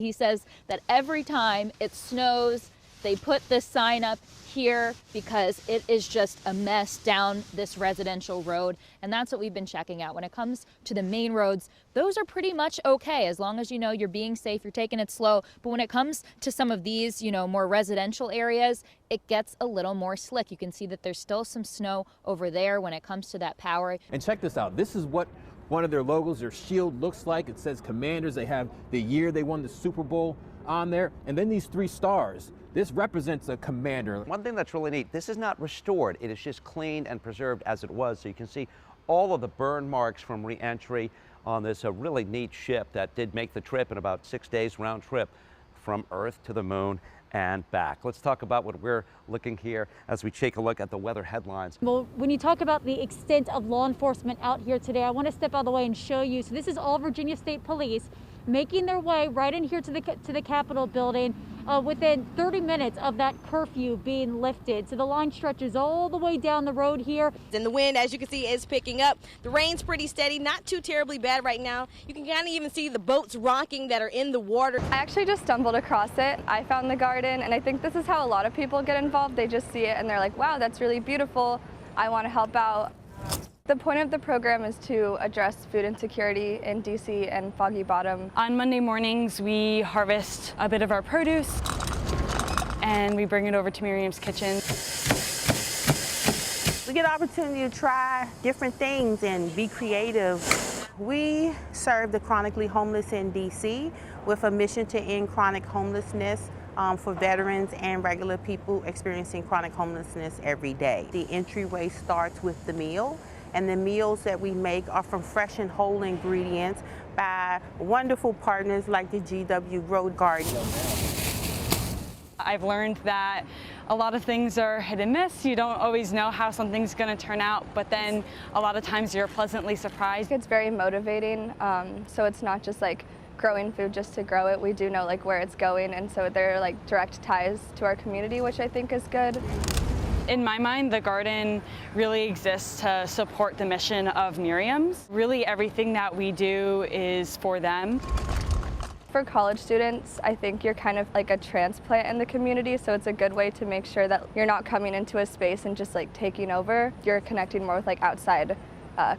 He says that every time it snows, they put this sign up here because it is just a mess down this residential road. And that's what we've been checking out. When it comes to the main roads, those are pretty much okay as long as you know you're being safe, you're taking it slow. But when it comes to some of these, more residential areas, it gets a little more slick. You can see that there's still some snow over there when it comes to that power. And check this out. This is what one of their logos, their shield, looks like. It says Commanders. They have the year they won the Super Bowl on there. And then these 3 stars. This represents a commander. One thing that's really neat, this is not restored. It is just cleaned and preserved as it was. So you can see all of the burn marks from re-entry on this really neat ship that did make the trip in about 6 days round trip from Earth to the moon and back. Let's talk about what we're looking here as we take a look at the weather headlines. Well, when you talk about the extent of law enforcement out here today, I want to step out of the way and show you. So this is all Virginia State Police making their way right in here to the Capitol building within 30 minutes of that curfew being lifted. So the line stretches all the way down the road here. And the wind, as you can see, is picking up. The rain's pretty steady, not too terribly bad right now. You can kind of even see the boats rocking that are in the water. I actually just stumbled across it. I found the garden, and I think this is how a lot of people get involved. They just see it and they're like, wow, that's really beautiful. I want to help out. The point of the program is to address food insecurity in DC and Foggy Bottom. On Monday mornings, we harvest a bit of our produce and we bring it over to Miriam's kitchen. We get the opportunity to try different things and be creative. We serve the chronically homeless in DC with a mission to end chronic homelessness for veterans and regular people experiencing chronic homelessness every day. The entryway starts with the meal. And the meals that we make are from fresh and whole ingredients by wonderful partners like the GW Road Garden. I've learned that a lot of things are hit and miss. You don't always know how something's going to turn out, but then a lot of times you're pleasantly surprised. It's very motivating, so it's not just like growing food just to grow it. We do know like where it's going, and so there are like direct ties to our community, which I think is good. In my mind, the garden really exists to support the mission of Miriam's. Really everything that we do is for them. For college students, I think you're kind of like a transplant in the community, so it's a good way to make sure that you're not coming into a space and just like taking over. You're connecting more with like outside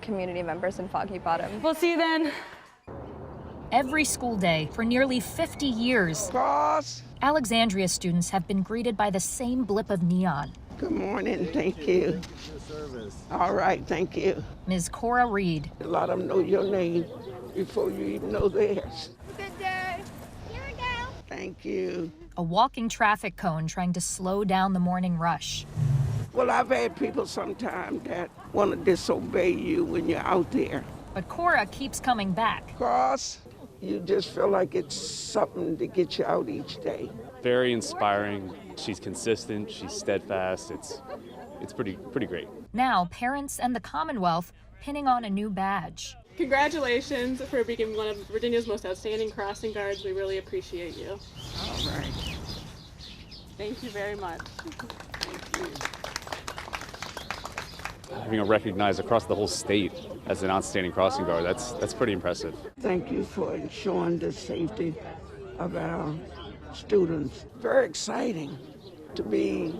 community members in Foggy Bottom. We'll see you then. Every school day for nearly 50 years, Alexandria students have been greeted by the same blip of neon. Good morning, thank you. All right, thank you. Ms. Cora Reed. A lot of them know your name before you even know theirs. Good day. Here we go. Thank you. A walking traffic cone trying to slow down the morning rush. Well, I've had people sometimes that want to disobey you when you're out there. But Cora keeps coming back. Cross, you just feel like it's something to get you out each day. Very inspiring. She's consistent, she's steadfast. It's pretty great. Now, parents and the Commonwealth pinning on a new badge. Congratulations for being one of Virginia's most outstanding crossing guards. We really appreciate you. All right. Thank you very much. Thank you. Having her recognized across the whole state as an outstanding crossing guard, that's pretty impressive. Thank you for ensuring the safety of our students. Very exciting to be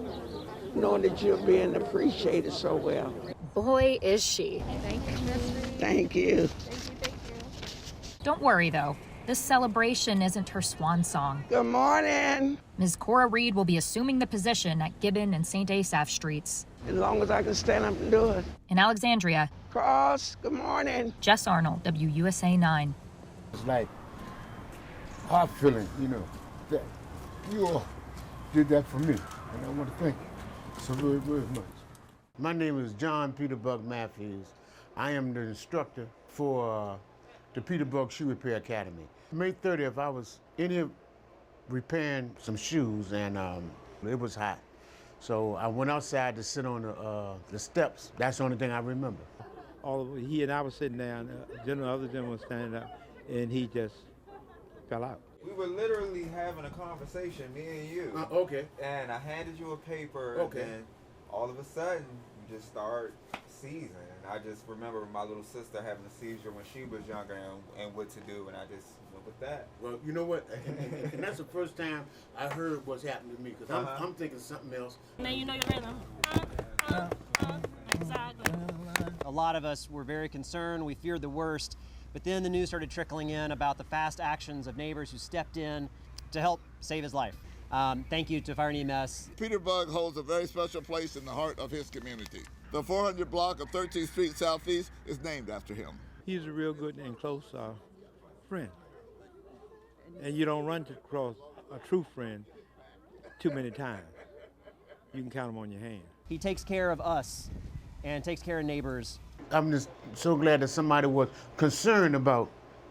knowing that you're being appreciated so well. Boy, is she. Thank you, Miss Reed. Thank you. Thank you. Don't worry, though. This celebration isn't her swan song. Good morning. Ms. Cora Reed will be assuming the position at Gibbon and St. Asaph Streets. As long as I can stand up and do it. In Alexandria, Cross, good morning. Jess Arnold, WUSA 9. It's like hard feeling, that you all did that for me, and I want to thank you so very, very much. My name is John Peter Buck Matthews. I am the instructor for the Peter Buck Shoe Repair Academy. May 30th, I was in here repairing some shoes, and it was hot. So I went outside to sit on the steps. That's the only thing I remember. He and I was sitting down, the other gentleman was standing up, and he just fell out. We were literally having a conversation, me and you. Okay. And I handed you a paper, okay. And then all of a sudden, you just start seizing. And I just remember my little sister having a seizure when she was younger and what to do, and I just went with that. Well, you know what? And that's the first time I heard what's happening to me, because I'm thinking something else. Now you know your rhythm. Exactly. A lot of us were very concerned. We feared the worst. But then the news started trickling in about the fast actions of neighbors who stepped in to help save his life. Thank you to Fire and EMS. Peter Bugg holds a very special place in the heart of his community. The 400 block of 13th Street Southeast is named after him. He's a real good and close friend. And you don't run across a true friend too many times. You can count them on your hand. He takes care of us and takes care of neighbors. I'm just so glad that somebody was concerned about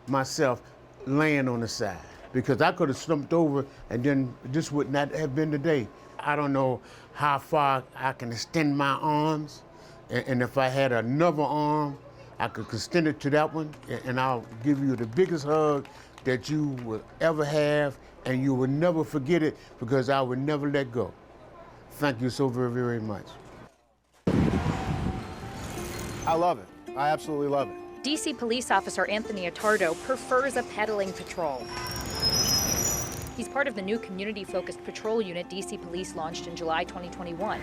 myself laying on the side, because I could have slumped over and then this would not have been the day. I don't know how far I can extend my arms, and if I had another arm, I could extend it to that one, and I'll give you the biggest hug that you will ever have, and you will never forget it, because I will never let go. Thank you so very, very much. I love it. I absolutely love it. DC police officer Anthony Attardo prefers a pedaling patrol. He's part of the new community-focused patrol unit DC Police launched in July 2021.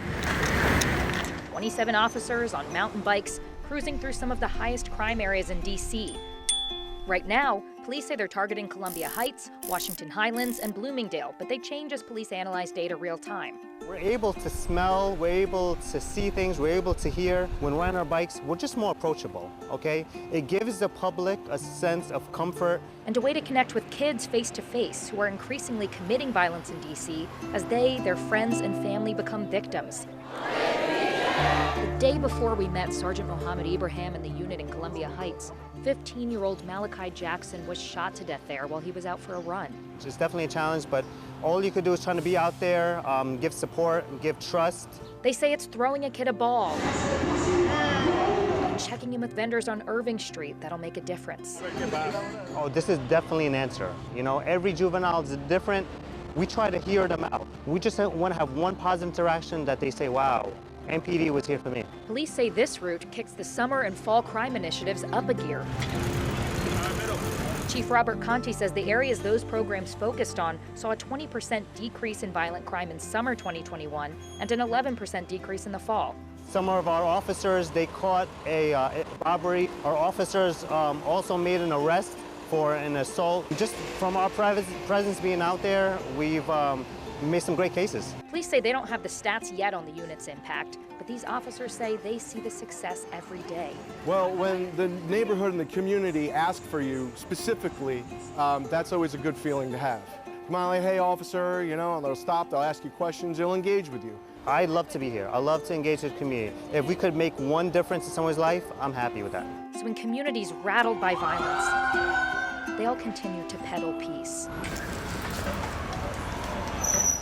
27 officers on mountain bikes cruising through some of the highest crime areas in DC. Right now, police say they're targeting Columbia Heights, Washington Highlands, and Bloomingdale, but they change as police analyze data real time. We're able to smell, we're able to see things, we're able to hear. When we're on our bikes, we're just more approachable, okay? It gives the public a sense of comfort. And a way to connect with kids face-to-face who are increasingly committing violence in DC as they, their friends, and family become victims. The day before we met Sergeant Mohammed Ibrahim in the unit in Columbia Heights, 15-year-old Malachi Jackson was shot to death there while he was out for a run. It's definitely a challenge, but all you could do is trying to be out there, give support, give trust. They say it's throwing a kid a ball and checking in with vendors on Irving Street that'll make a difference. Oh, this is definitely an answer. You know, every juvenile is different. We try to hear them out. We just want to have one positive interaction that they say, wow, MPD was here for me. Police say this route kicks the summer and fall crime initiatives up a gear. Chief Robert Conti says the areas those programs focused on saw a 20% decrease in violent crime in summer 2021 and an 11% decrease in the fall. Some of our officers, they caught a robbery. Our officers also made an arrest for an assault. Just from our presence being out there, we've made some great cases. Police say they don't have the stats yet on the unit's impact, but these officers say they see the success every day. Well, when the neighborhood and the community ask for you specifically, that's always a good feeling to have. Come on, like, hey, officer, you know, and they'll stop, they'll ask you questions, they'll engage with you. I love to be here. I love to engage with the community. If we could make one difference in someone's life, I'm happy with that. So in communities rattled by violence, they all continue to peddle peace.